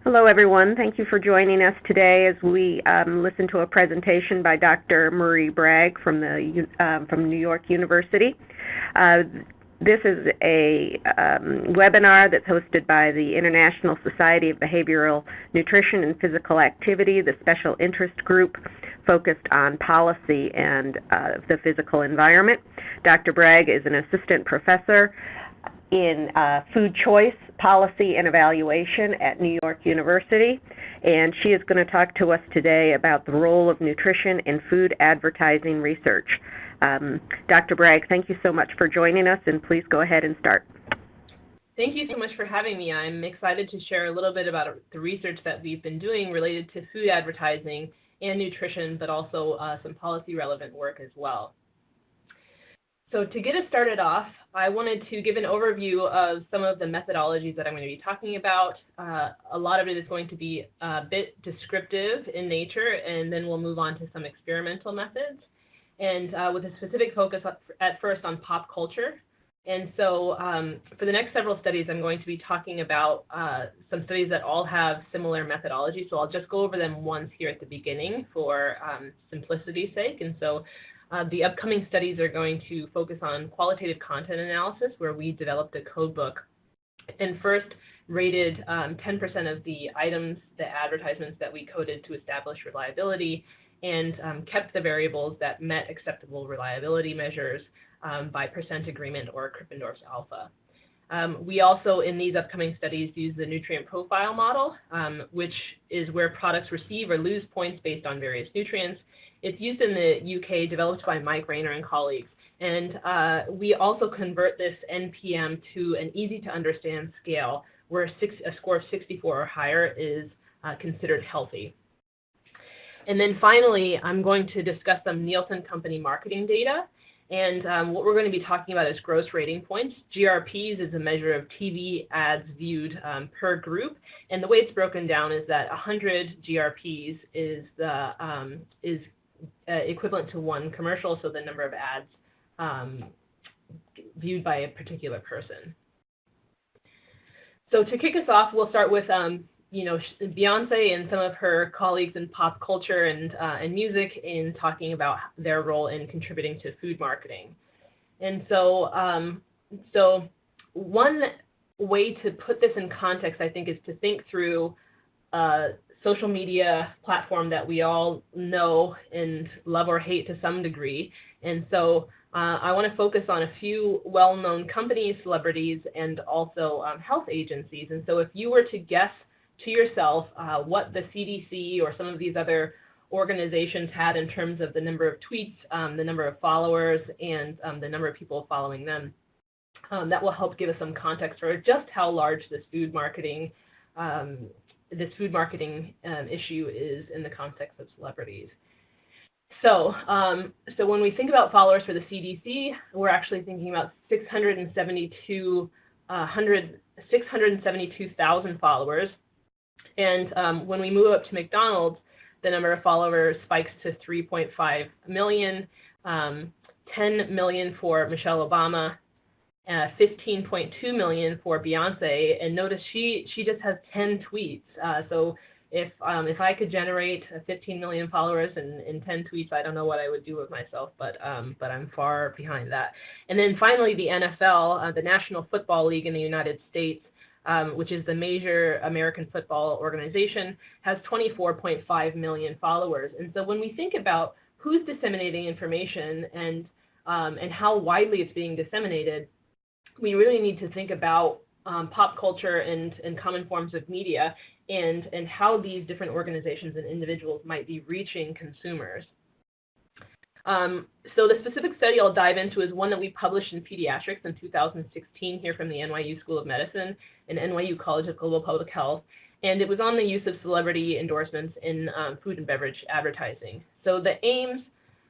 Hello, everyone. Thank you for joining us today as we listen to a presentation by Dr. Marie Bragg from New York University. This is a webinar that's hosted by the International Society of Behavioral Nutrition and Physical Activity, the special interest group focused on policy and the physical environment. Dr. Bragg is an assistant professor in food choice, policy, and evaluation at New York University, and she is going to talk to us today about the role of nutrition in food advertising research. Dr. Bragg, thank you so much for joining us, and please go ahead and start. Thank you so much for having me. I'm excited to share a little bit about the research that we've been doing related to food advertising and nutrition, but also some policy-relevant work as well. So to get us started off, I wanted to give an overview of some of the methodologies that I'm going to be talking about. A lot of it is going to be a bit descriptive in nature, and then we'll move on to some experimental methods, and with a specific focus at first on pop culture. And so for the next several studies, I'm going to be talking about some studies that all have similar methodologies, so I'll just go over them once here at the beginning for simplicity's sake. And so the upcoming studies are going to focus on qualitative content analysis, where we developed a codebook and first rated 10% of the items, the advertisements that we coded to establish reliability, and kept the variables that met acceptable reliability measures by percent agreement or Krippendorf's alpha. We also, in these upcoming studies, use the nutrient profile model, which is where products receive or lose points based on various nutrients. It's used in the UK, developed by Mike Rayner and colleagues. And we also convert this NPM to an easy-to-understand scale where a score of 64 or higher is considered healthy. And then finally, I'm going to discuss some Nielsen company marketing data. And what we're going to be talking about is gross rating points. GRPs is a measure of TV ads viewed per group. And the way it's broken down is that 100 GRPs is equivalent to one commercial, so the number of ads viewed by a particular person. So to kick us off, we'll start with Beyonce and some of her colleagues in pop culture and music in talking about their role in contributing to food marketing. And so, so one way to put this in context, I think, is to think through social media platform that we all know and love or hate to some degree. And so I want to focus on a few well-known companies, celebrities, and also health agencies. And so if you were to guess to yourself what the CDC or some of these other organizations had in terms of the number of tweets, the number of followers, and the number of people following them, that will help give us some context for just how large this food marketing issue is in the context of celebrities. So, so when we think about followers for the CDC, we're actually thinking about 672,000 followers. And when we move up to McDonald's, the number of followers spikes to 3.5 million, 10 million for Michelle Obama, 15.2 million for Beyonce, and notice she just has 10 tweets. So if I could generate 15 million followers in 10 tweets, I don't know what I would do with myself, but I'm far behind that. And then finally, the NFL, the National Football League in the United States, which is the major American football organization, has 24.5 million followers. And so when we think about who's disseminating information and how widely it's being disseminated, we really need to think about pop culture and common forms of media and how these different organizations and individuals might be reaching consumers. So the specific study I'll dive into is one that we published in Pediatrics in 2016 here from the NYU School of Medicine and NYU College of Global Public Health. And it was on the use of celebrity endorsements in food and beverage advertising. So the aims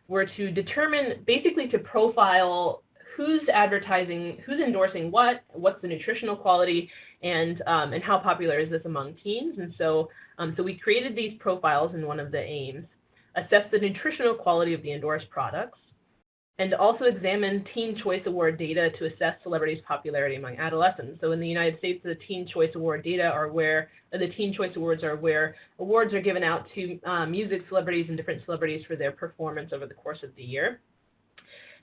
were to determine, basically to profile who's advertising, who's endorsing what's the nutritional quality, and how popular is this among teens. And so, so we created these profiles in one of the aims, assess the nutritional quality of the endorsed products, and also examined Teen Choice Award data to assess celebrities' popularity among adolescents. So in the United States, the Teen Choice Award data are where, the Teen Choice Awards are where awards are given out to music celebrities and different celebrities for their performance over the course of the year.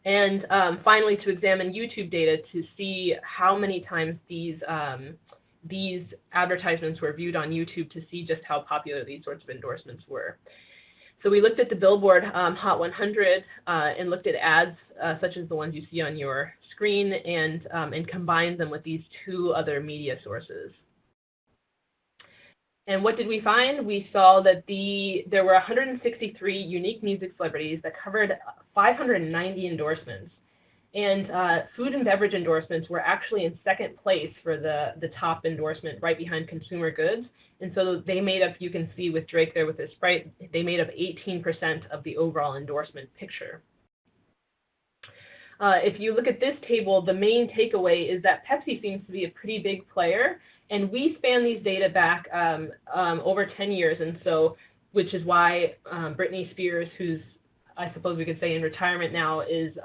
And finally, to examine YouTube data to see how many times these advertisements were viewed on YouTube to see just how popular these sorts of endorsements were. So we looked at the Billboard Hot 100 and looked at ads such as the ones you see on your screen and combined them with these two other media sources. And what did we find? We saw that there were 163 unique music celebrities that covered 590 endorsements. And food and beverage endorsements were actually in second place for the top endorsement, right behind consumer goods. And so they made up, you can see with Drake there with his Sprite, they made up 18% of the overall endorsement picture. If you look at this table, the main takeaway is that Pepsi seems to be a pretty big player, and we span these data back over 10 years, and so, which is why Britney Spears, who's I suppose we could say in retirement now, is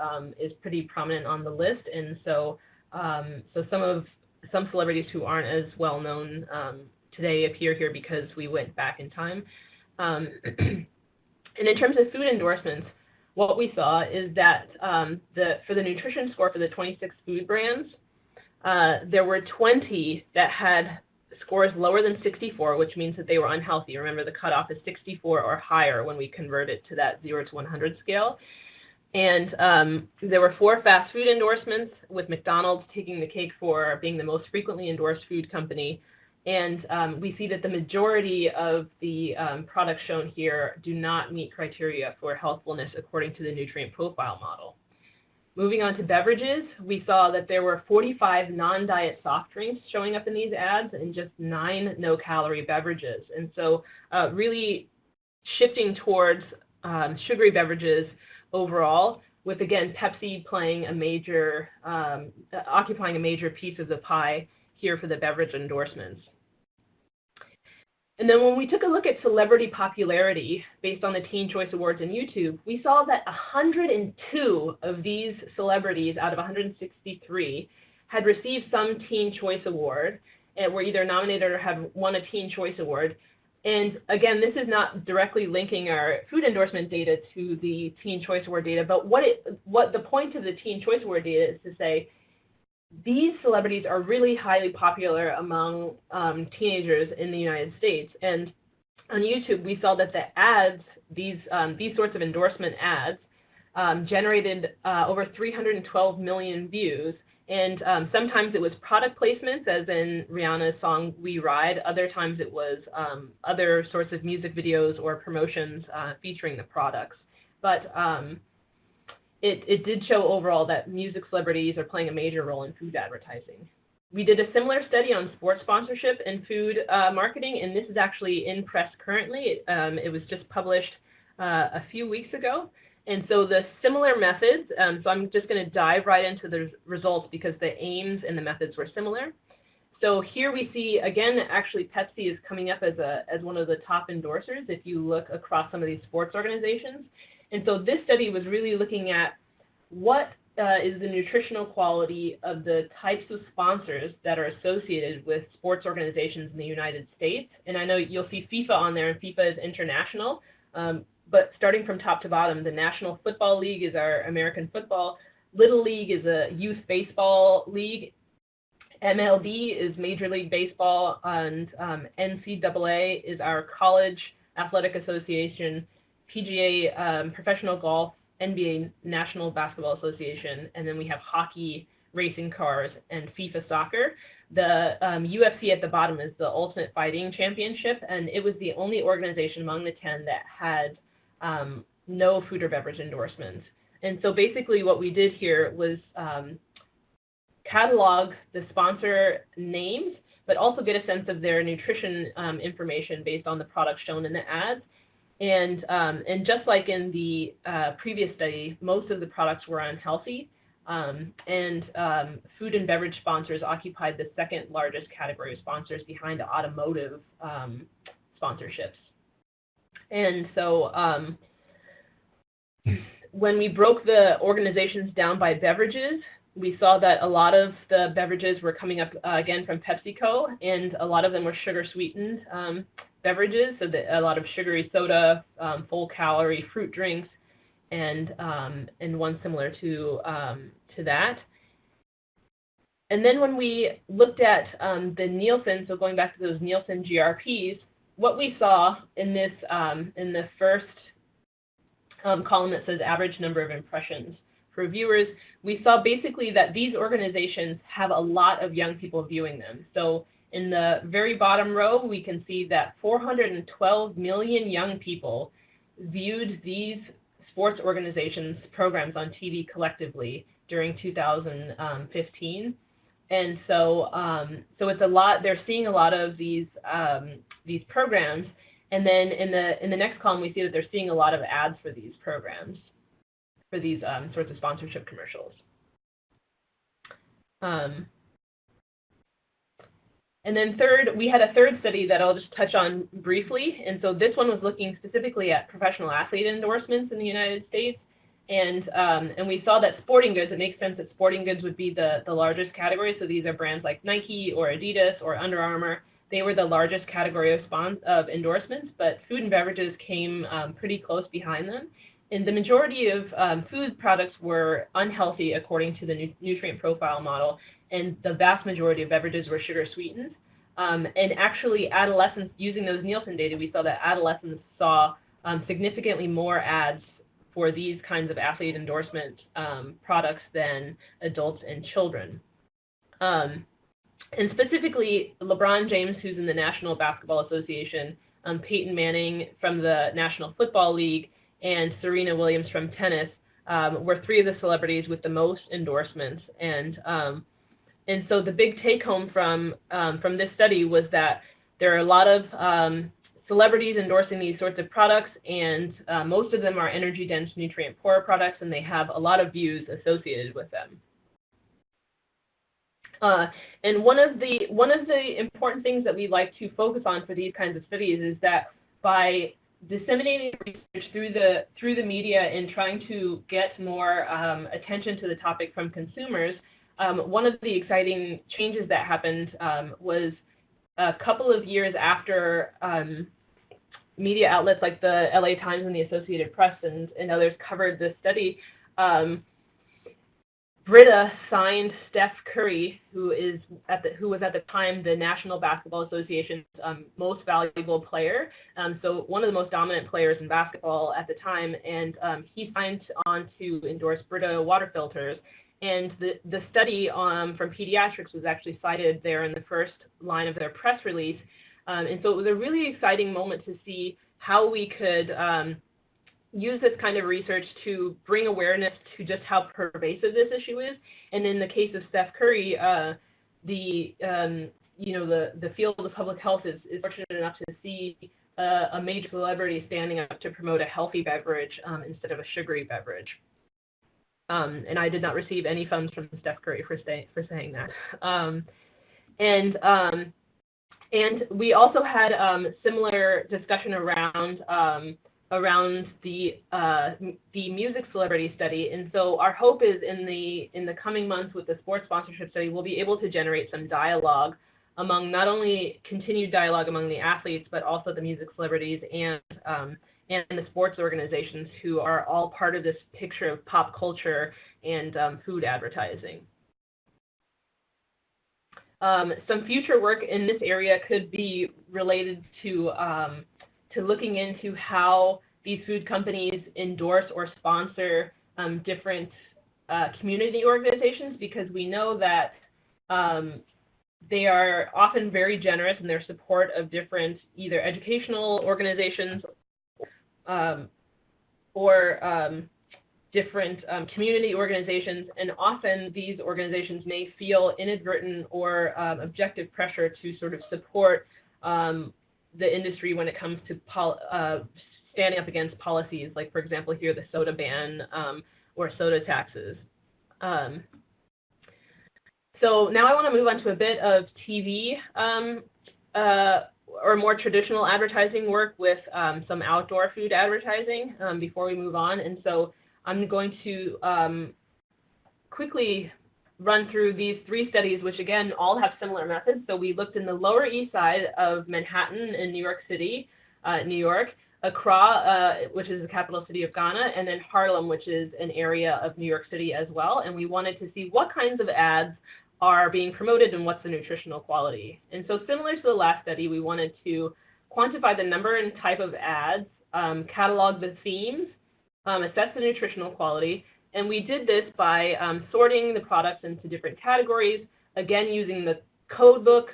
pretty prominent on the list, and so some celebrities who aren't as well known today appear here because we went back in time. And in terms of food endorsements, what we saw is that for the nutrition score for the 26 food brands, there were 20 that had scores lower than 64, which means that they were unhealthy. Remember, the cutoff is 64 or higher when we convert it to that 0 to 100 scale. And there were 4 fast food endorsements, with McDonald's taking the cake for being the most frequently endorsed food company. And we see that the majority of the products shown here do not meet criteria for healthfulness according to the nutrient profile model. Moving on to beverages, we saw that there were 45 non-diet soft drinks showing up in these ads and just 9 no-calorie beverages. And so really shifting towards sugary beverages overall, with, again, Pepsi playing a major, occupying a major piece of the pie here for the beverage endorsements. And then when we took a look at celebrity popularity based on the Teen Choice Awards and YouTube, we saw that 102 of these celebrities out of 163 had received some Teen Choice Award and were either nominated or had won a Teen Choice Award. And again, this is not directly linking our food endorsement data to the Teen Choice Award data, but what the point of the Teen Choice Award data is to say, these celebrities are really highly popular among teenagers in the United States. And on YouTube, we saw that the ads, these sorts of endorsement ads, generated over 312 million views. And sometimes it was product placements, as in Rihanna's song We Ride. Other times it was other sorts of music videos or promotions featuring the products. But it did show overall that music celebrities are playing a major role in food advertising. We did a similar study on sports sponsorship and food marketing, and this is actually in press currently. It was just published a few weeks ago. And so the similar methods, so I'm just going to dive right into the results because the aims and the methods were similar. So here we see, again, actually Pepsi is coming up as one of the top endorsers if you look across some of these sports organizations. And so this study was really looking at what is the nutritional quality of the types of sponsors that are associated with sports organizations in the United States. And I know you'll see FIFA on there, and FIFA is international. But starting from top to bottom, the National Football League is our American football. Little League is a youth baseball league. MLB is Major League Baseball, and NCAA is our College Athletic Association. PGA, professional golf, NBA, National Basketball Association, and then we have hockey, racing cars, and FIFA soccer. The UFC at the bottom is the Ultimate Fighting Championship, and it was the only organization among the 10 that had no food or beverage endorsements. And so basically what we did here was catalog the sponsor names, but also get a sense of their nutrition information based on the products shown in the ads. And just like in the previous study, most of the products were unhealthy, and food and beverage sponsors occupied the second largest category of sponsors behind automotive sponsorships. And so when we broke the organizations down by beverages, we saw that a lot of the beverages were coming up, again, from PepsiCo, and a lot of them were sugar-sweetened beverages, so that a lot of sugary soda, full-calorie fruit drinks, and one similar to that. And then when we looked at the Nielsen, so going back to those Nielsen GRPs, what we saw in this in the first column that says average number of impressions for viewers, we saw basically that these organizations have a lot of young people viewing them. So in the very bottom row, we can see that 412 million young people viewed these sports organizations' programs on TV collectively during 2015. And so, so it's a lot. They're seeing a lot of these programs, and then in the next column, we see that they're seeing a lot of ads for these programs, for these sorts of sponsorship commercials. And then third, we had a third study that I'll just touch on briefly. And so this one was looking specifically at professional athlete endorsements in the United States. And we saw that sporting goods, it makes sense that sporting goods would be the largest category. So these are brands like Nike or Adidas or Under Armour. They were the largest category of endorsements, but food and beverages came pretty close behind them. And the majority of food products were unhealthy according to the nutrient profile model, and the vast majority of beverages were sugar sweetened. And actually adolescents, using those Nielsen data, we saw that adolescents saw significantly more ads for these kinds of athlete endorsement products than adults and children. And specifically, LeBron James, who's in the National Basketball Association, Peyton Manning from the National Football League, and Serena Williams from tennis were three of the celebrities with the most endorsements. And so the big take-home from this study was that there are a lot of celebrities endorsing these sorts of products, and most of them are energy-dense, nutrient-poor products, and they have a lot of views associated with them. And one of the important things that we like to focus on for these kinds of studies is that by disseminating research through the media and trying to get more attention to the topic from consumers, one of the exciting changes that happened was a couple of years after media outlets like the LA Times and the Associated Press and others covered this study, Brita signed Steph Curry, who was at the time the National Basketball Association's most valuable player, so one of the most dominant players in basketball at the time, and he signed on to endorse Brita water filters. And the study from Pediatrics was actually cited there in the first line of their press release. And so it was a really exciting moment to see how we could use this kind of research to bring awareness to just how pervasive this issue is. And in the case of Steph Curry, the field of public health is fortunate enough to see a major celebrity standing up to promote a healthy beverage instead of a sugary beverage. And I did not receive any funds from Steph Curry for saying that. And we also had similar discussion around the music celebrity study. And so our hope is in the coming months with the sports sponsorship study, we'll be able to generate some dialogue among not only continued dialogue among the athletes, but also the music celebrities and the sports organizations who are all part of this picture of pop culture and food advertising. Some future work in this area could be related to looking into how these food companies endorse or sponsor different community organizations, because we know that they are often very generous in their support of different either educational organizations or different community organizations, and often these organizations may feel inadvertent or objective pressure to sort of support the industry when it comes to standing up against policies, like, for example, here, the soda ban or soda taxes. So now I want to move on to a bit of TV or more traditional advertising work with some outdoor food advertising before we move on. And so I'm going to quickly run through these 3 studies, which again all have similar methods. So we looked in the Lower East Side of Manhattan in New York City, New York, Accra, which is the capital city of Ghana, and then Harlem, which is an area of New York City as well. And we wanted to see what kinds of ads are being promoted and what's the nutritional quality. And so similar to the last study, we wanted to quantify the number and type of ads, catalog the themes, assess the nutritional quality, and we did this by sorting the products into different categories, again using the Codebook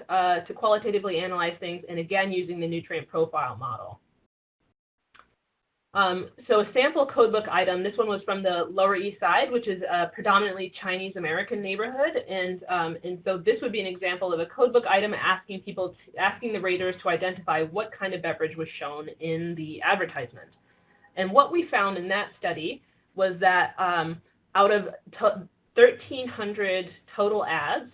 to qualitatively analyze things, and again using the nutrient profile model. So a sample Codebook item, this one was from the Lower East Side, which is a predominantly Chinese American neighborhood, and so this would be an example of a Codebook item asking the raters to identify what kind of beverage was shown in the advertisement. And what we found in that study was that out of 1,300 total ads,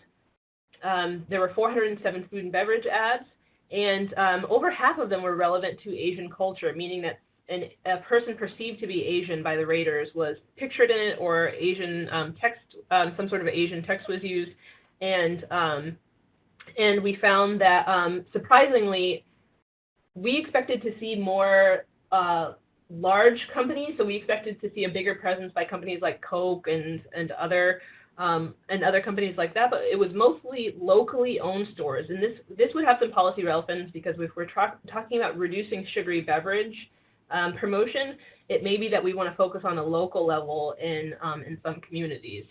there were 407 food and beverage ads, and over half of them were relevant to Asian culture, meaning that a person perceived to be Asian by the raters was pictured in it, or Asian text, some sort of Asian text was used, and we found that surprisingly, we expected to see more large companies, so we expected to see a bigger presence by companies like Coke and other companies like that, but it was mostly locally owned stores, and this would have some policy relevance because if we're talking about reducing sugary beverage promotion, it may be that we want to focus on a local level in some communities.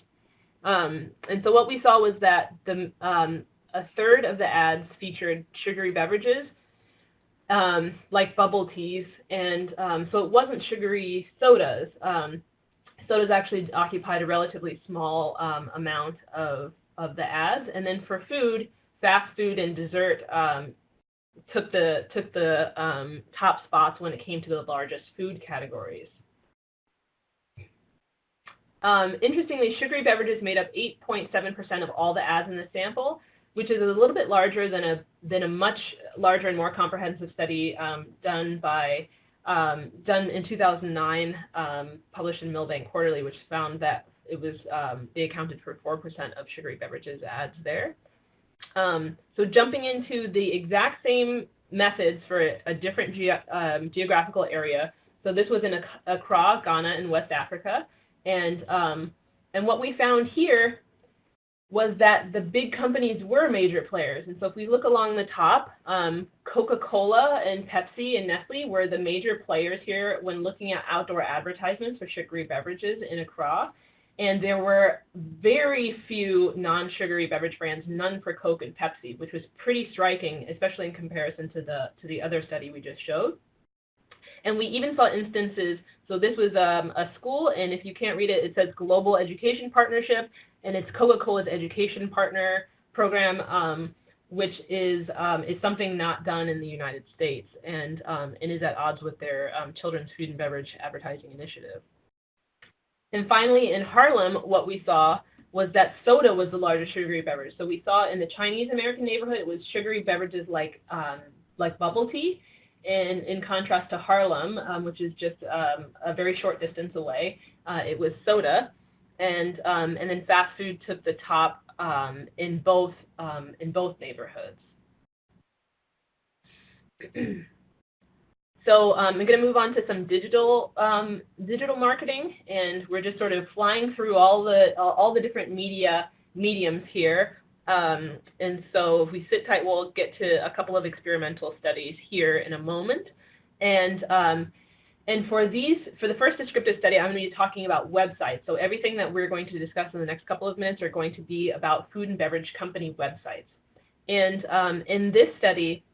And so what we saw was that a third of the ads featured sugary beverages, like bubble teas, and so it wasn't sugary sodas. Sodas actually occupied a relatively small amount of the ads, and then for food, fast food and dessert took the top spots when it came to the largest food categories. Interestingly, sugary beverages made up 8.7% of all the ads in the sample, which is a little bit larger than a much larger and more comprehensive study done in 2009, published in Milbank Quarterly, which found that it was they accounted for 4% of sugary beverages ads there. So jumping into the exact same methods for a different geographical area. So this was in Accra, Ghana, in West Africa, and what we found here was that the big companies were major players. And so if we look along the top, Coca-Cola and Pepsi and Nestle were the major players here when looking at outdoor advertisements for sugary beverages in Accra. And there were very few non-sugary beverage brands, none for Coke and Pepsi, which was pretty striking, especially in comparison to the other study we just showed. And we even saw instances, so this was a school, and if you can't read it, it says Global Education Partnership, and it's Coca-Cola's education partner program, which is something not done in the United States, and is at odds with their children's food and beverage advertising initiative. And finally, in Harlem, what we saw was that soda was the largest sugary beverage. So we saw in the Chinese American neighborhood, it was sugary beverages like bubble tea, and in contrast to Harlem, which is just a very short distance away, it was soda, and then fast food took the top in both neighborhoods. So I'm going to move on to some digital marketing, and we're just sort of flying through all the different mediums here. And so if we sit tight, we'll get to a couple of experimental studies here in a moment. And for the first descriptive study, I'm going to be talking about websites. So everything that we're going to discuss in the next couple of minutes are going to be about food and beverage company websites. And in this study,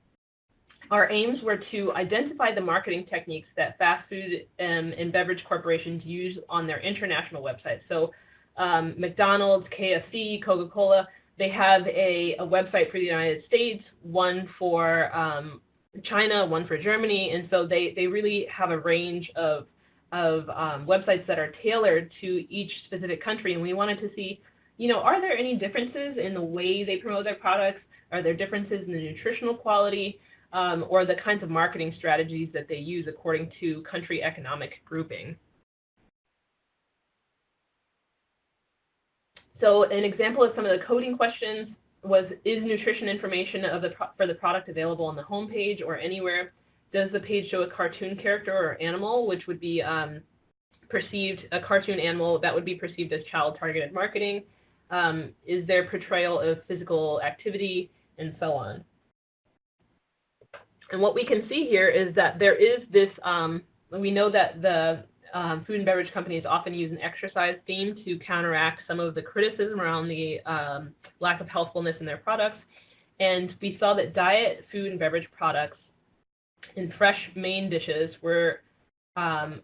our aims were to identify the marketing techniques that fast food and beverage corporations use on their international websites. So McDonald's, KFC, Coca-Cola, they have a website for the United States, one for China, one for Germany, and so they really have a range of websites that are tailored to each specific country, and we wanted to see, are there any differences in the way they promote their products? Are there differences in the nutritional quality? Or the kinds of marketing strategies that they use according to country economic grouping. So an example of some of the coding questions was, is nutrition information for the product available on the home page or anywhere? Does the page show a cartoon character or animal, which would be perceived, a cartoon animal that would be perceived as child-targeted marketing? Is there portrayal of physical activity, and so on? And what we can see here is that there is this, we know that the food and beverage companies often use an exercise theme to counteract some of the criticism around the lack of healthfulness in their products. And we saw that diet, food, and beverage products in fresh main dishes were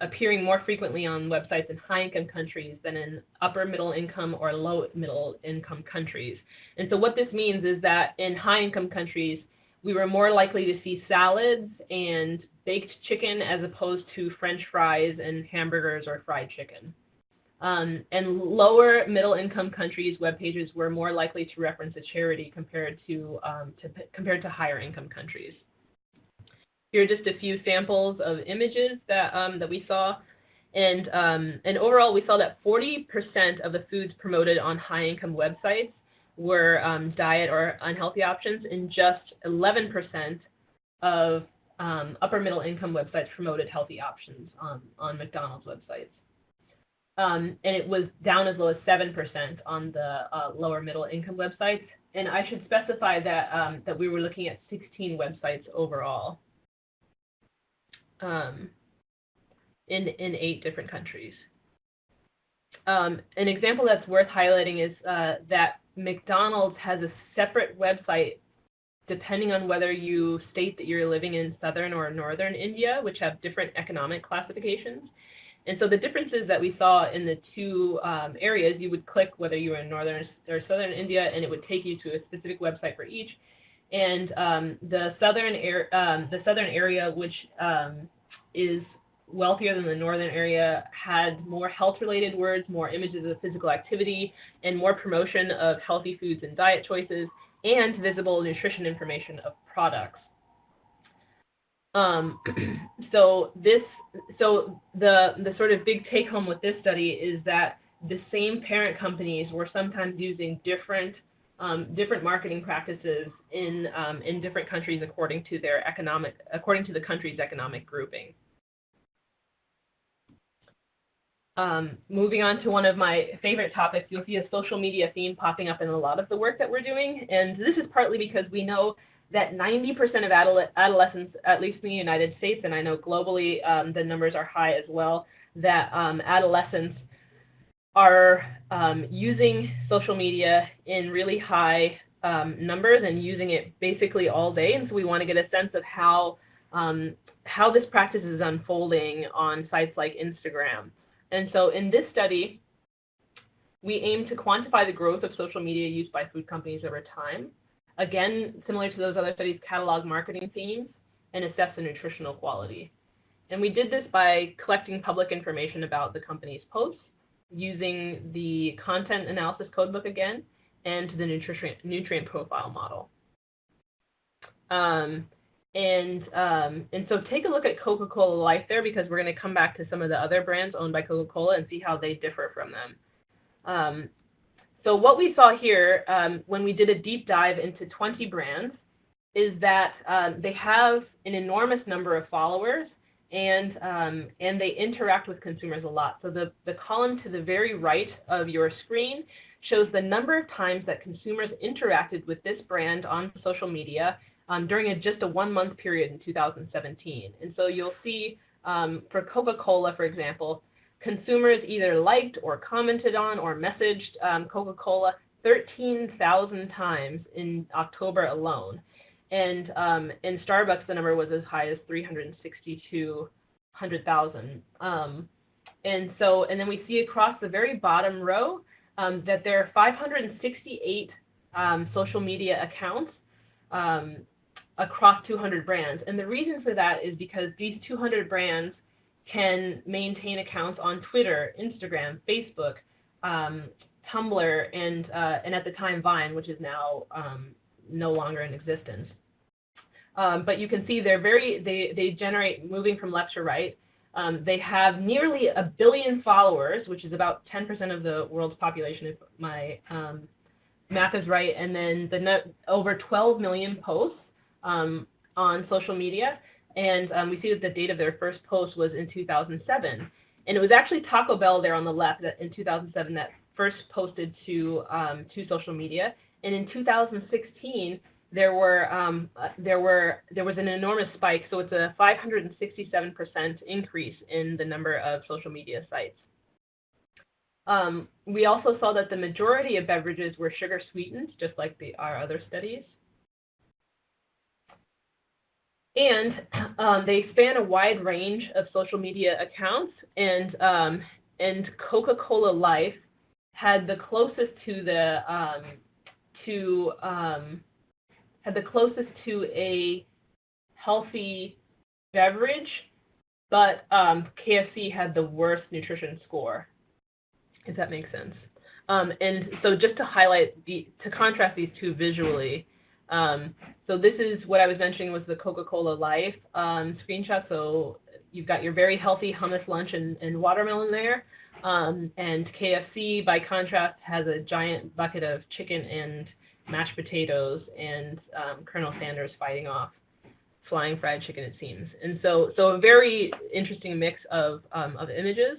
appearing more frequently on websites in high-income countries than in upper middle income or low middle income countries. And so what this means is that in high-income countries, we were more likely to see salads and baked chicken as opposed to French fries and hamburgers or fried chicken. And lower middle income countries' web pages were more likely to reference a charity compared to higher income countries. Here are just a few samples of images that we saw, and overall we saw that 40% of the foods promoted on high income websites were diet or unhealthy options, and just 11% of upper middle income websites promoted healthy options on McDonald's websites. And it was down as low as 7% on the lower middle income websites. And I should specify that that we were looking at 16 websites overall in 8 different countries. An example that's worth highlighting is that McDonald's has a separate website depending on whether you state that you're living in southern or northern India, which have different economic classifications. And so the differences that we saw in the two areas, you would click whether you were in northern or southern India, and it would take you to a specific website for each. And the southern area, which is wealthier than the northern area, had more health-related words, more images of physical activity, and more promotion of healthy foods and diet choices, and visible nutrition information of products. So the sort of big take-home with this study is that the same parent companies were sometimes using different marketing practices in different countries according to the country's economic grouping. Moving on to one of my favorite topics, you'll see a social media theme popping up in a lot of the work that we're doing, and this is partly because we know that 90% of adolescents, at least in the United States, and I know globally the numbers are high as well, that adolescents are using social media in really high numbers and using it basically all day, and so we want to get a sense of how this practice is unfolding on sites like Instagram. And so in this study, we aim to quantify the growth of social media use by food companies over time. Again, similar to those other studies, catalog marketing themes and assess the nutritional quality. And we did this by collecting public information about the company's posts, using the content analysis codebook again, and the nutrient profile model. And so take a look at Coca-Cola Life there, because we're going to come back to some of the other brands owned by Coca-Cola and see how they differ from them. So what we saw here when we did a deep dive into 20 brands is that they have an enormous number of followers, and they interact with consumers a lot. So the column to the very right of your screen shows the number of times that consumers interacted with this brand on social media during just a 1-month period in 2017. And so you'll see for Coca-Cola, for example, consumers either liked or commented on or messaged Coca-Cola 13,000 times in October alone. And in Starbucks, the number was as high as 362,000. And then we see across the very bottom row that there are 568 social media accounts across 200 brands. And the reason for that is because these 200 brands can maintain accounts on Twitter, Instagram, Facebook, Tumblr, and at the time Vine, which is now no longer in existence. But you can see they generate, moving from left to right, They have nearly 1 billion followers, which is about 10% of the world's population, if my math is right, and then over 12 million posts on social media. And we see that the date of their first post was in 2007. And it was actually Taco Bell there on the left that in 2007 that first posted to social media. And in 2016, there was an enormous spike. So it's a 567% increase in the number of social media sites. We also saw that the majority of beverages were sugar sweetened, just like our other studies. And they span a wide range of social media accounts, and Coca-Cola Life had the closest to a healthy beverage, but KFC had the worst nutrition score, if that makes sense. And so just to contrast these two visually, so this is what I was mentioning was the Coca-Cola Life screenshot. So you've got your very healthy hummus lunch and watermelon there. And KFC, by contrast, has a giant bucket of chicken and mashed potatoes and Colonel Sanders fighting off flying fried chicken, it seems. And so a very interesting mix of images.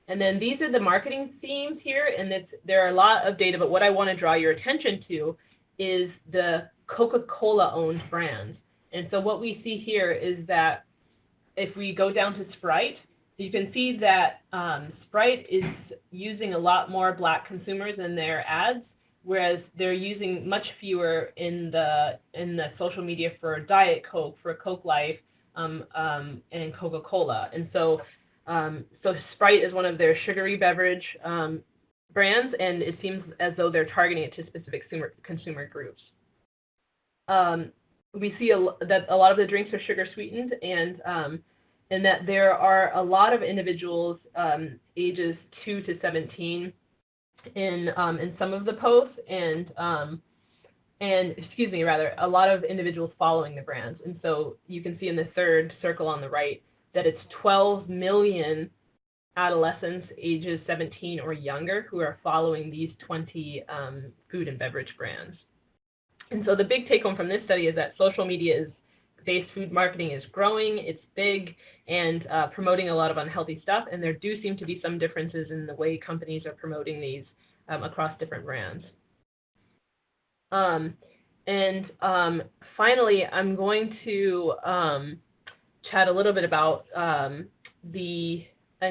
And then these are the marketing themes here, and there are a lot of data, but what I want to draw your attention to is the Coca-Cola-owned brands. And so what we see here is that if we go down to Sprite, you can see that Sprite is using a lot more Black consumers in their ads, whereas they're using much fewer in the social media for Diet Coke, for Coke Life, and Coca-Cola. And so Sprite is one of their sugary beverage brands, and it seems as though they're targeting it to specific consumer groups. We see that a lot of the drinks are sugar sweetened, and that there are a lot of individuals ages 2 to 17 in some of the posts, and a lot of individuals following the brands. And so you can see in the third circle on the right that it's 12 million adolescents ages 17 or younger who are following these 20 food and beverage brands. And so the big take home from this study is that social media based food marketing is growing, it's big, and promoting a lot of unhealthy stuff, and there do seem to be some differences in the way companies are promoting these across different brands. Finally, I'm going to chat a little bit about a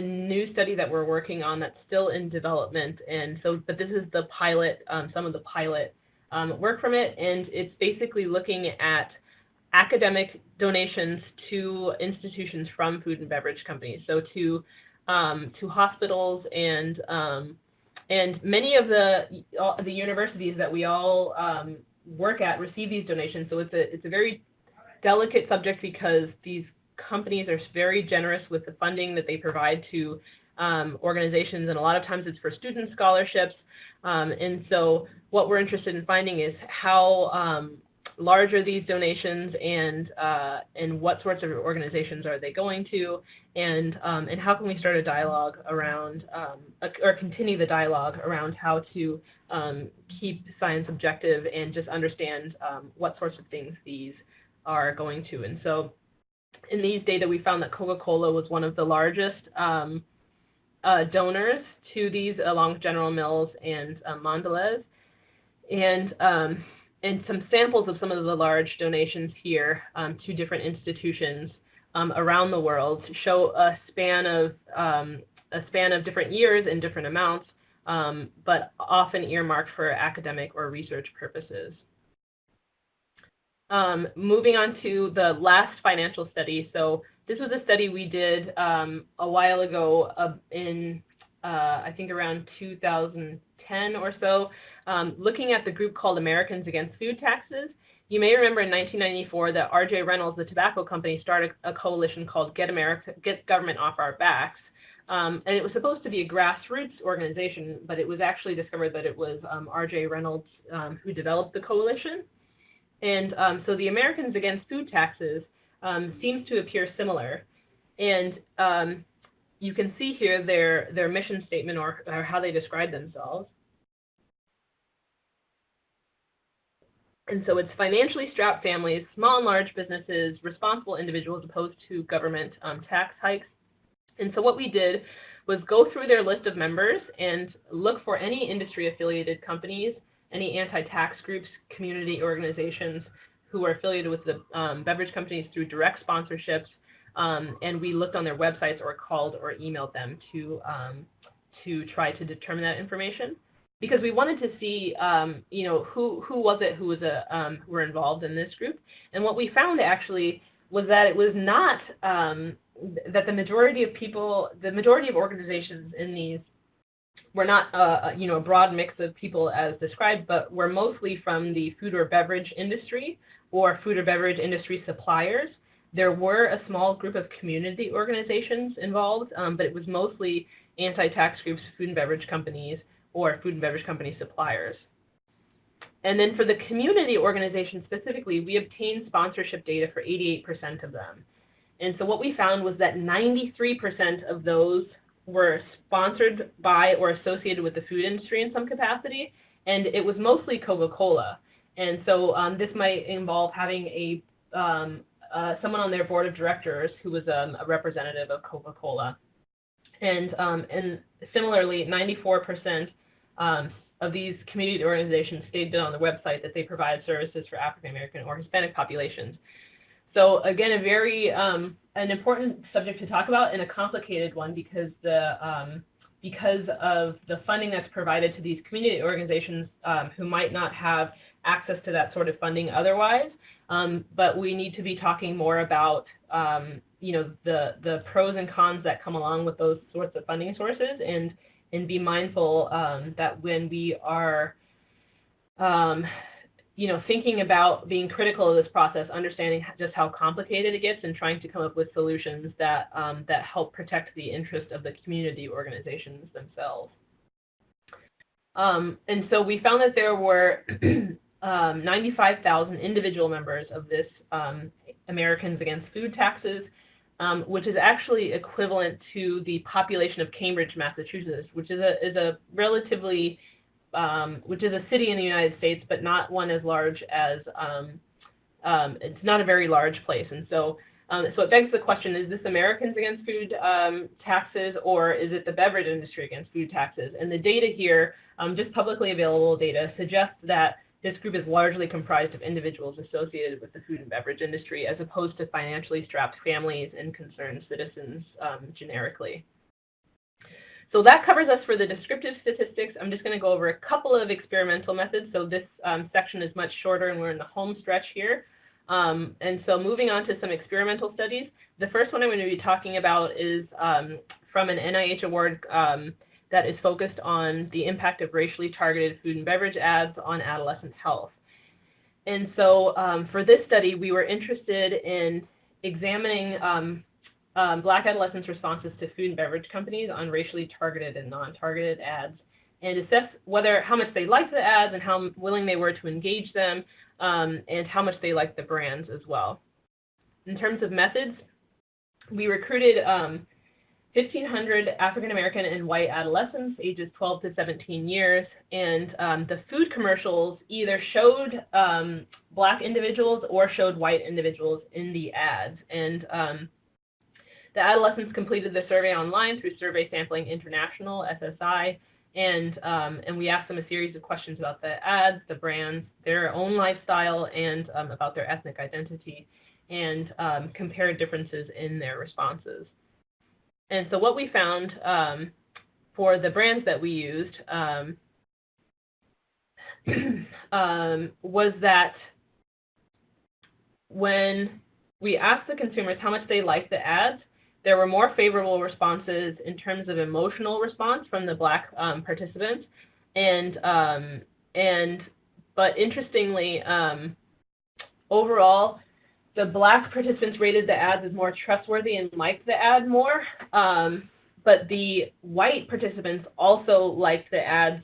new study that we're working on that's still in development, but this is the pilot, some of the pilot work from it, and it's basically looking at academic donations to institutions from food and beverage companies, so to hospitals and many of the universities that we all work at receive these donations. So it's a very delicate subject because these companies are very generous with the funding that they provide to organizations, and a lot of times it's for student scholarships. And so what we're interested in finding is how large are these donations, and what sorts of organizations are they going to, and how can we start a dialogue around, or continue the dialogue around how to keep science objective and just understand what sorts of things these are going to. And so in these data, we found that Coca-Cola was one of the largest donors to these, along with General Mills and Mondelez. And some samples of some of the large donations here to different institutions around the world show a span of different years and different amounts, but often earmarked for academic or research purposes. Moving on to the last financial study. So this was a study we did a while ago in, I think, around 2010 or so, looking at the group called Americans Against Food Taxes. You may remember in 1994 that R.J. Reynolds, the tobacco company, started a coalition called Get Government Off Our Backs. And it was supposed to be a grassroots organization, but it was actually discovered that it was R.J. Reynolds who developed the coalition. And so the Americans Against Food Taxes seems to appear similar. And you can see here their mission statement or how they describe themselves. And so it's financially strapped families, small and large businesses, responsible individuals opposed to government tax hikes. And so what we did was go through their list of members and look for any industry-affiliated companies, any anti-tax groups, community organizations who are affiliated with the beverage companies through direct sponsorships, and we looked on their websites or called or emailed them to try to determine that information, because we wanted to see, who was it who were involved in this group. And what we found actually was that it was not that the majority of organizations in these were not a broad mix of people as described, but were mostly from the food or beverage industry or food or beverage industry suppliers. There were a small group of community organizations involved, but it was mostly anti-tax groups, food and beverage companies, or food and beverage company suppliers. And then for the community organizations specifically, we obtained sponsorship data for 88% of them. And so what we found was that 93% of those were sponsored by or associated with the food industry in some capacity, and it was mostly Coca-Cola. And so this might involve having someone on their board of directors who was a representative of Coca-Cola. And similarly, 94% of these community organizations stated on the website that they provide services for African American or Hispanic populations. So again, a very an important subject to talk about and a complicated one because of the funding that's provided to these community organizations who might not have access to that sort of funding otherwise. But we need to be talking more about the pros and cons that come along with those sorts of funding sources, and be mindful that when we are thinking about being critical of this process, understanding just how complicated it gets and trying to come up with solutions that help protect the interest of the community organizations themselves. And so we found that there were 95,000 individual members of this Americans Against Food Taxes, which is actually equivalent to the population of Cambridge, Massachusetts, which is a relatively which is a city in the United States, but not one as large as it's not a very large place. And so so it begs the question: is this Americans Against Food Taxes, or is it the beverage industry against food taxes? And the data here, just publicly available data, suggests that this group is largely comprised of individuals associated with the food and beverage industry, as opposed to financially strapped families and concerned citizens generically. So that covers us for the descriptive statistics. I'm just going to go over a couple of experimental methods. So this section is much shorter, and we're in the home stretch here. And so moving on to some experimental studies. The first one I'm going to be talking about is from an NIH award that is focused on the impact of racially targeted food and beverage ads on adolescent health. And so for this study, we were interested in examining Black adolescents' responses to food and beverage companies on racially targeted and non-targeted ads, and assess how much they liked the ads and how willing they were to engage them, and how much they liked the brands as well. In terms of methods, we recruited 1,500 African American and white adolescents ages 12 to 17 years, and the food commercials either showed Black individuals or showed white individuals in the ads. And the adolescents completed the survey online through Survey Sampling International, SSI, and we asked them a series of questions about the ads, the brands, their own lifestyle, and about their ethnic identity, and compared differences in their responses. And so what we found for the brands that we used was that when we asked the consumers how much they liked the ads, there were more favorable responses in terms of emotional response from the Black participants, but interestingly, overall, the Black participants rated the ads as more trustworthy and liked the ad more, but the white participants also liked the ads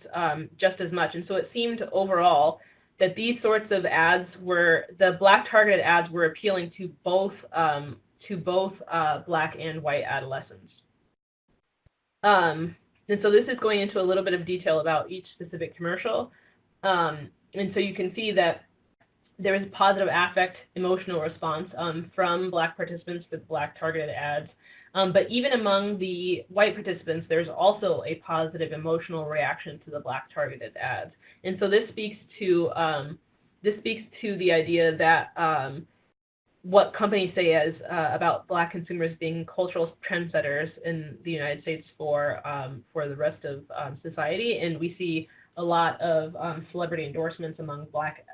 just as much. And so it seemed overall that these sorts of ads the Black targeted ads were appealing to both to both Black and white adolescents. And so this is going into a little bit of detail about each specific commercial. And so you can see that there is a positive affect emotional response from Black participants with Black targeted ads. But even among the white participants, there's also a positive emotional reaction to the Black targeted ads. And so this speaks to the idea that what companies say as about Black consumers being cultural trendsetters in the United States for the rest of society, and we see a lot of celebrity endorsements among Black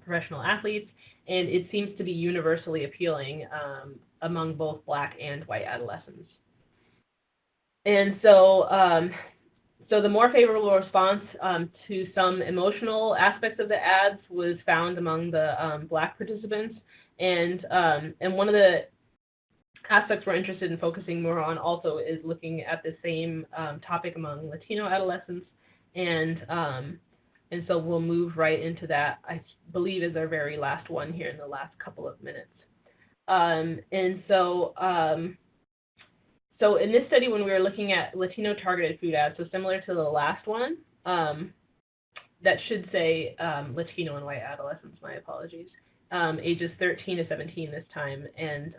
professional athletes, and it seems to be universally appealing among both Black and white adolescents. And so, so the more favorable response to some emotional aspects of the ads was found among the Black participants, and one of the aspects we're interested in focusing more on also is looking at the same topic among Latino adolescents, and so we'll move right into that. I believe is our very last one here in the last couple of minutes. And so in this study, when we were looking at Latino targeted food ads, so similar to the last one, that should say Latino and white adolescents, my apologies, ages 13 to 17 this time, and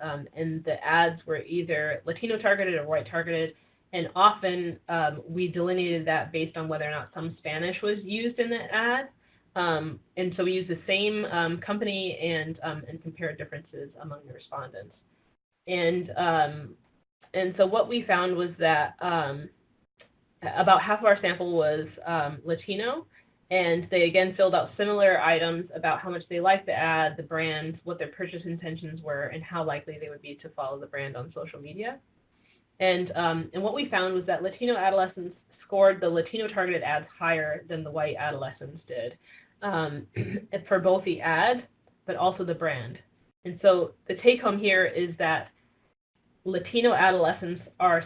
the ads were either Latino targeted or white targeted, and often we delineated that based on whether or not some Spanish was used in the ad. And so we used the same company and compared differences among the respondents. And so what we found was that about half of our sample was Latino, and they again filled out similar items about how much they liked the ad, the brand, what their purchase intentions were, and how likely they would be to follow the brand on social media. And what we found was that Latino adolescents scored the Latino targeted ads higher than the white adolescents did for both the ad, but also the brand. And so the take home here is that Latino adolescents are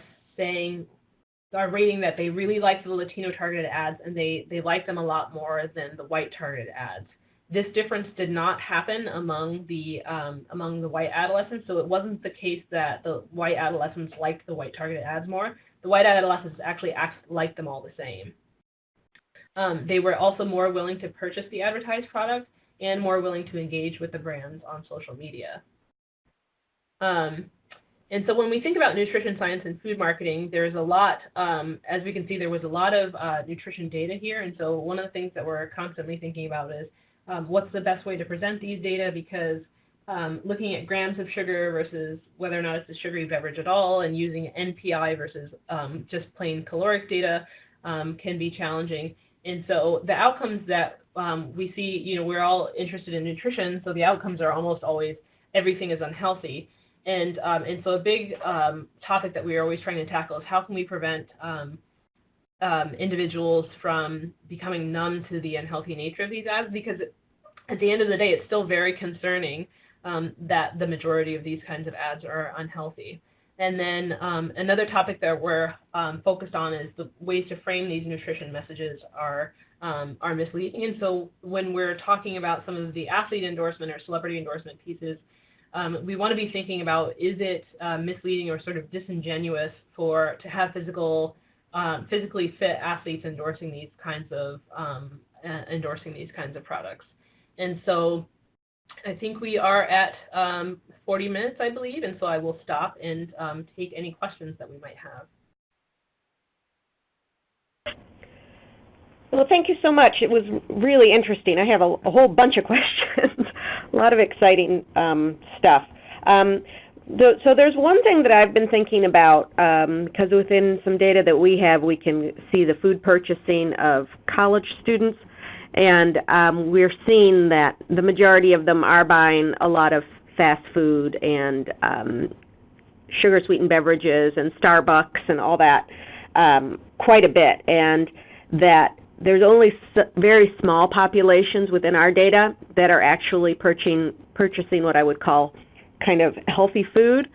rating that they really like the Latino targeted ads, and they like them a lot more than the white targeted ads. This difference did not happen among the white adolescents, so it wasn't the case that the white adolescents liked the white targeted ads more. The white adolescents actually liked them all the same. They were also more willing to purchase the advertised product and more willing to engage with the brands on social media. And so when we think about nutrition science and food marketing, there's a lot, as we can see, there was a lot of nutrition data here. And so one of the things that we're constantly thinking about is what's the best way to present these data, because looking at grams of sugar versus whether or not it's a sugary beverage at all, and using NPI versus just plain caloric data can be challenging. And so the outcomes that we see, we're all interested in nutrition, so the outcomes are almost always everything is unhealthy. And so a big topic that we are always trying to tackle is how can we prevent individuals from becoming numb to the unhealthy nature of these ads, because at the end of the day, it's still very concerning that the majority of these kinds of ads are unhealthy. And then another topic that we're focused on is the ways to frame these nutrition messages are misleading. And so when we're talking about some of the athlete endorsement or celebrity endorsement pieces, we want to be thinking about, is it misleading or sort of disingenuous to have physically fit athletes endorsing these kinds of products. And so I think we are at 40 minutes, I believe, and so I will stop and take any questions that we might have. Well, thank you so much. It was really interesting. I have a whole bunch of questions, a lot of exciting stuff. So there's one thing that I've been thinking about, because within some data that we have, we can see the food purchasing of college students, and we're seeing that the majority of them are buying a lot of fast food and sugar-sweetened beverages and Starbucks and all that quite a bit, and that there's only very small populations within our data that are actually purchasing what I would call kind of healthy food.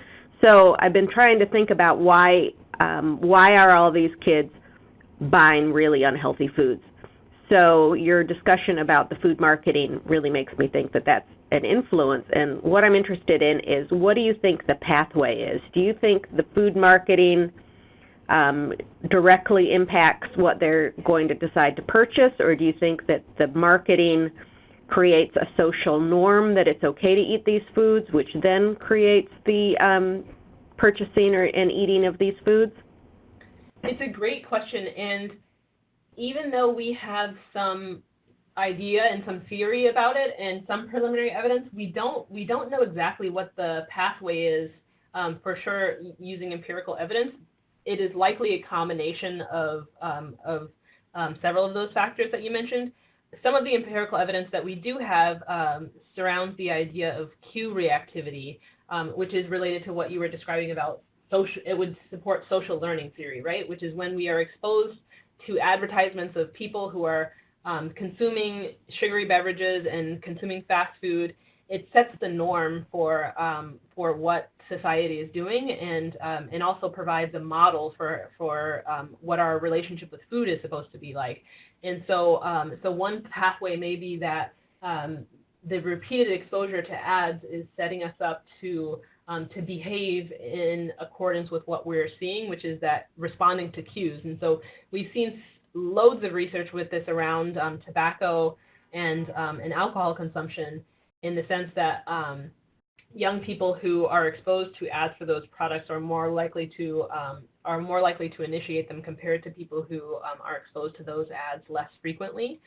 So I've been trying to think about why are all these kids buying really unhealthy foods. So your discussion about the food marketing really makes me think that that's an influence. And what I'm interested in is, what do you think the pathway is? Do you think the food marketing directly impacts what they're going to decide to purchase, or do you think that the marketing creates a social norm that it's okay to eat these foods, which then creates the purchasing and eating of these foods? It's a great question, and even though we have some idea and some theory about it and some preliminary evidence, we don't know exactly what the pathway is for sure using empirical evidence. It is likely a combination of several of those factors that you mentioned. Some of the empirical evidence that we do have surrounds the idea of cue reactivity, which is related to what you were describing about social. It would support social learning theory, right? Which is when we are exposed to advertisements of people who are consuming sugary beverages and consuming fast food, it sets the norm for what society is doing, and also provides a model for what our relationship with food is supposed to be like. And so one pathway may be that the repeated exposure to ads is setting us up to behave in accordance with what we're seeing, which is that responding to cues. And so we've seen loads of research with this around tobacco and alcohol consumption, in the sense that young people who are exposed to ads for those products are more likely to initiate them compared to people who are exposed to those ads less frequently.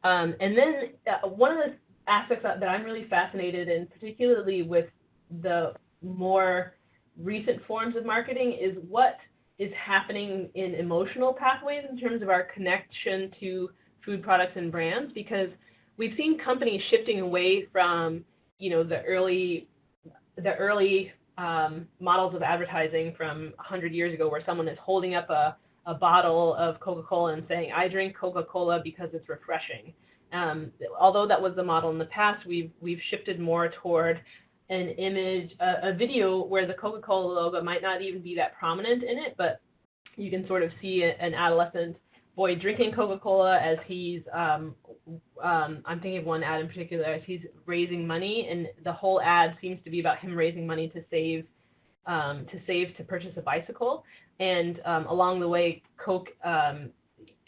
And then one of the aspects that I'm really fascinated in, particularly with the more recent forms of marketing, is what is happening in emotional pathways in terms of our connection to food products and brands, because we've seen companies shifting away from, the early models of advertising from 100 years ago, where someone is holding up a bottle of Coca-Cola and saying, "I drink Coca-Cola because it's refreshing." Although that was the model in the past, we've shifted more toward an image, a video where the Coca-Cola logo might not even be that prominent in it, but you can sort of see an adolescent boy drinking Coca-Cola as he's, I'm thinking of one ad in particular, as he's raising money, and the whole ad seems to be about him raising money to save to purchase a bicycle. And along the way, Coke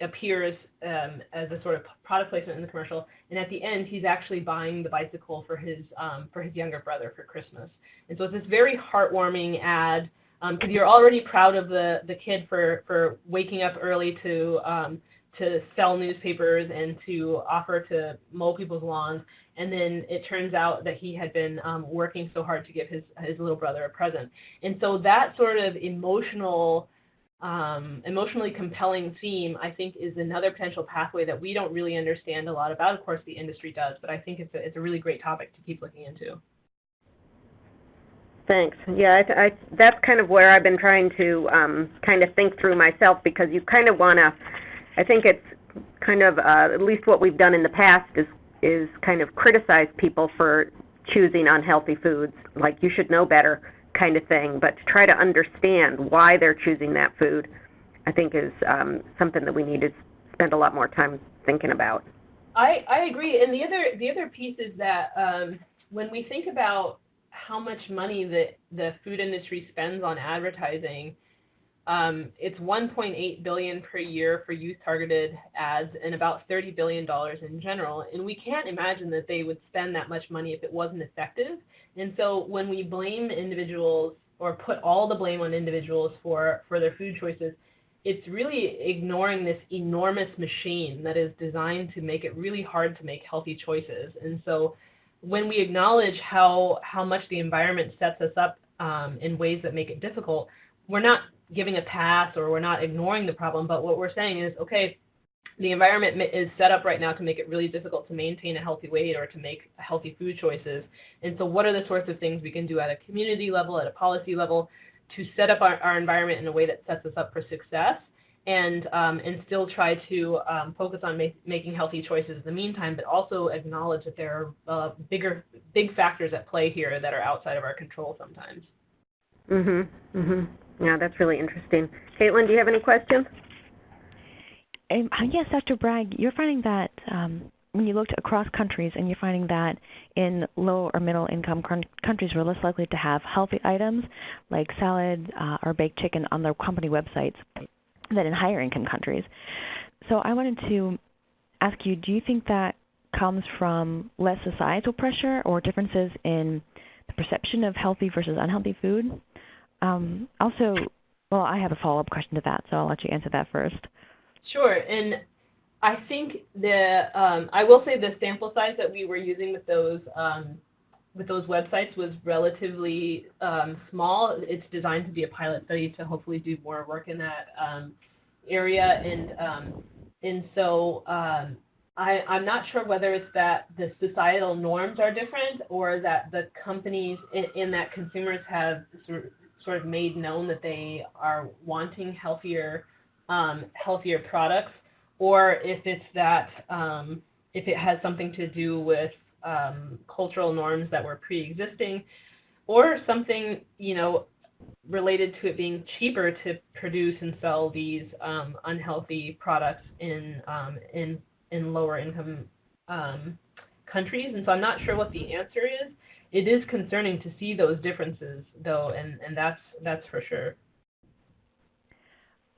appears as a sort of product placement in the commercial, and at the end, he's actually buying the bicycle for his younger brother for Christmas. And so it's this very heartwarming ad, because you're already proud of the kid for waking up early to sell newspapers and to offer to mow people's lawns, and then it turns out that he had been working so hard to give his little brother a present. And so that sort of emotionally compelling theme, I think, is another potential pathway that we don't really understand a lot about. Of course, the industry does, but I think it's a really great topic to keep looking into. Thanks. Yeah, that's kind of where I've been trying to kind of think through myself, because you kind of want to, I think it's kind of, at least what we've done in the past is kind of criticize people for choosing unhealthy foods, like you should know better kind of thing, but to try to understand why they're choosing that food, I think is something that we need to spend a lot more time thinking about. I agree, and the other piece is that when we think about how much money the food industry spends on advertising, it's $1.8 billion per year for youth-targeted ads, and about $30 billion in general. And we can't imagine that they would spend that much money if it wasn't effective. And so when we blame individuals, or put all the blame on individuals for their food choices, it's really ignoring this enormous machine that is designed to make it really hard to make healthy choices. And so when we acknowledge how much the environment sets us up in ways that make it difficult, we're not giving a pass, or we're not ignoring the problem, but what we're saying is, okay, the environment is set up right now to make it really difficult to maintain a healthy weight or to make healthy food choices. And so what are the sorts of things we can do at a community level, at a policy level, to set up our environment in a way that sets us up for success, and still try to focus on making healthy choices in the meantime, but also acknowledge that there are big factors at play here that are outside of our control sometimes. Mhm. Mhm. Yeah, that's really interesting. Caitlin, do you have any questions? Yes, Dr. Bragg, you're finding that when you looked across countries and you're finding that in low or middle income countries we're less likely to have healthy items like salad or baked chicken on their company websites than in higher income countries. So I wanted to ask you, do you think that comes from less societal pressure or differences in the perception of healthy versus unhealthy food? Also, well, I have a follow-up question to that, so I'll let you answer that first. Sure, and I think I will say the sample size that we were using with those websites was relatively small. It's designed to be a pilot study to hopefully do more work in that area, and so I'm not sure whether it's that the societal norms are different or that the companies in that consumers have sort of made known that they are wanting healthier products, or if it's that if it has something to do with cultural norms that were pre-existing, or something related to it being cheaper to produce and sell these unhealthy products in lower income countries. And so I'm not sure what the answer is. It is concerning to see those differences, though, and that's for sure.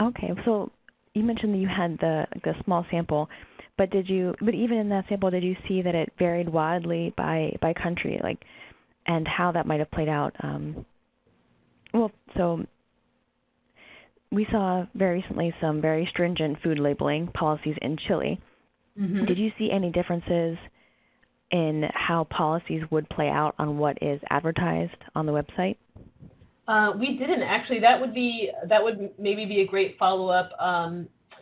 Okay, so you mentioned that you had the small sample, but even in that sample, did you see that it varied widely by country, and how that might have played out? So we saw very recently some very stringent food labeling policies in Chile. Mm-hmm. Did you see any differences in how policies would play out on what is advertised on the website? We didn't actually. That would maybe be a great follow-up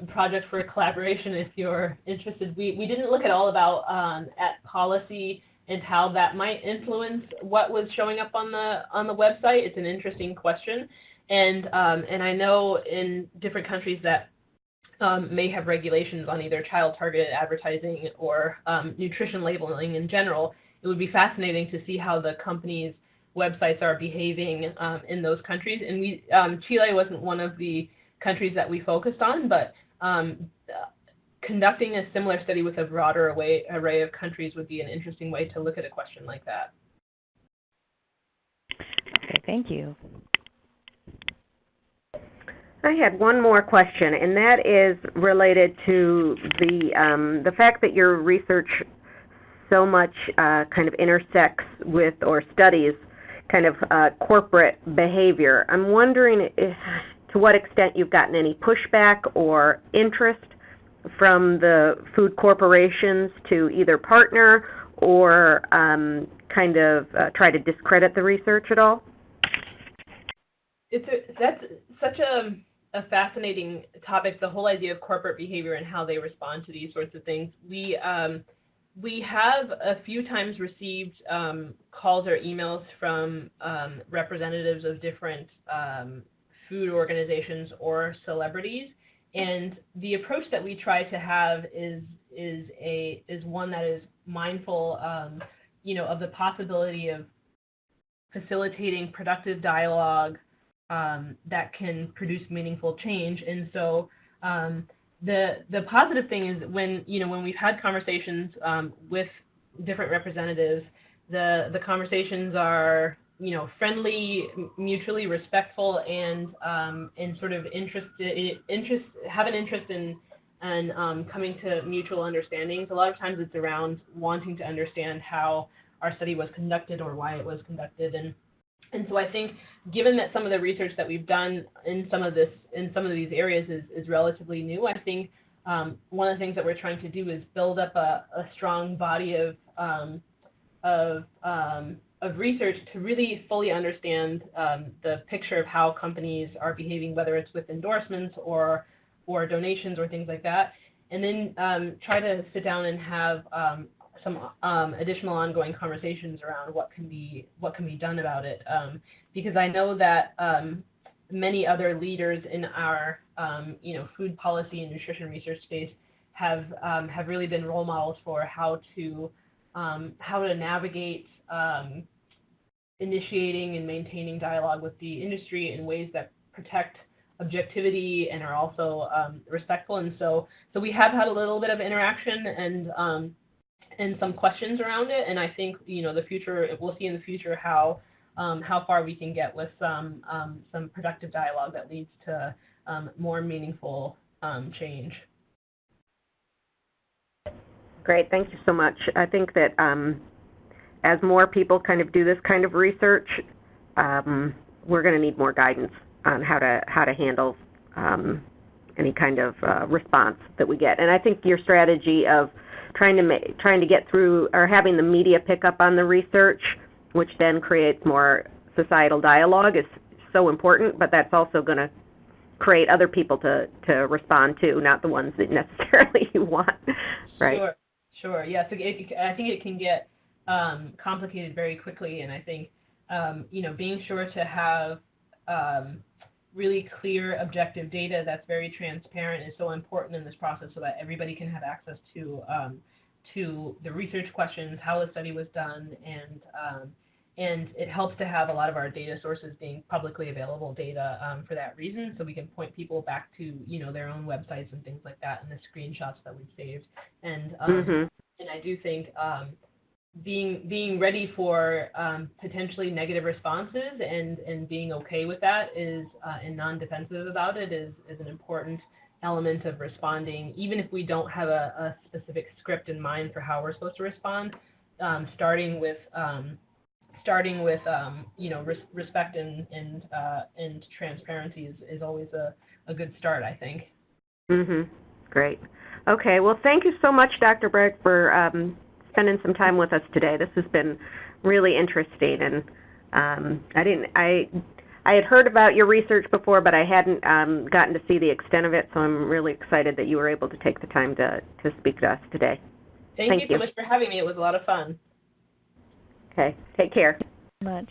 project for a collaboration if you're interested. We didn't look at all about at policy and how that might influence what was showing up on the website. It's an interesting question, and I know in different countries that may have regulations on either child-targeted advertising or nutrition labeling in general. It would be fascinating to see how the companies' websites are behaving in those countries. And Chile wasn't one of the countries that we focused on, but conducting a similar study with a broader array of countries would be an interesting way to look at a question like that. Okay, thank you. I had one more question, and that is related to the fact that your research so much kind of intersects with or studies kind of corporate behavior. I'm wondering to what extent you've gotten any pushback or interest from the food corporations to either partner or kind of try to discredit the research at all? That's such a fascinating topic, the whole idea of corporate behavior and how they respond to these sorts of things. We have a few times received calls or emails from representatives of different food organizations or celebrities, and the approach that we try to have is one that is mindful, of the possibility of facilitating productive dialogue that can produce meaningful change. And so the positive thing is when we've had conversations with different representatives, the conversations are friendly, mutually respectful, and sort of have an interest in coming to mutual understandings. A lot of times it's around wanting to understand how our study was conducted or why it was conducted, and so I think, given that some of the research that we've done in some of these areas is relatively new, I think one of the things that we're trying to do is build up a strong body of research to really fully understand the picture of how companies are behaving, whether it's with endorsements or donations or things like that, and then try to sit down and have some additional ongoing conversations around what can be done about it, because I know that many other leaders in our food policy and nutrition research space have really been role models for how to navigate initiating and maintaining dialogue with the industry in ways that protect objectivity and are also respectful. And so we have had a little bit of interaction and some questions around it. And I think the future, we'll see in the future how far we can get with some productive dialogue that leads to more meaningful change. Great, thank you so much. I think that as more people kind of do this kind of research, we're going to need more guidance on how to handle any kind of response that we get. And I think your strategy of trying to get through or having the media pick up on the research, which then creates more societal dialogue, is so important. But that's also going to create other people to respond to, not the ones that necessarily you want, right? Sure. Yes, I think it can get complicated very quickly, and I think being sure to have really clear, objective data that's very transparent is so important in this process, so that everybody can have access to the research questions, how the study was done, and it helps to have a lot of our data sources being publicly available data for that reason, so we can point people back to their own websites and things like that, and the screenshots that we've saved. And and I do think being ready for potentially negative responses and being okay with that is and non-defensive about it is an important element of responding, even if we don't have a specific script in mind for how we're supposed to respond. Starting with respect and transparency is always a good start, I think. Great. Okay. Well, thank you so much, Dr. Bragg, for spending some time with us today. This has been really interesting, and I had heard about your research before, but I hadn't gotten to see the extent of it. So I'm really excited that you were able to take the time to speak to us today. Thank you so much for having me. It was a lot of fun. Okay. Take care. Much.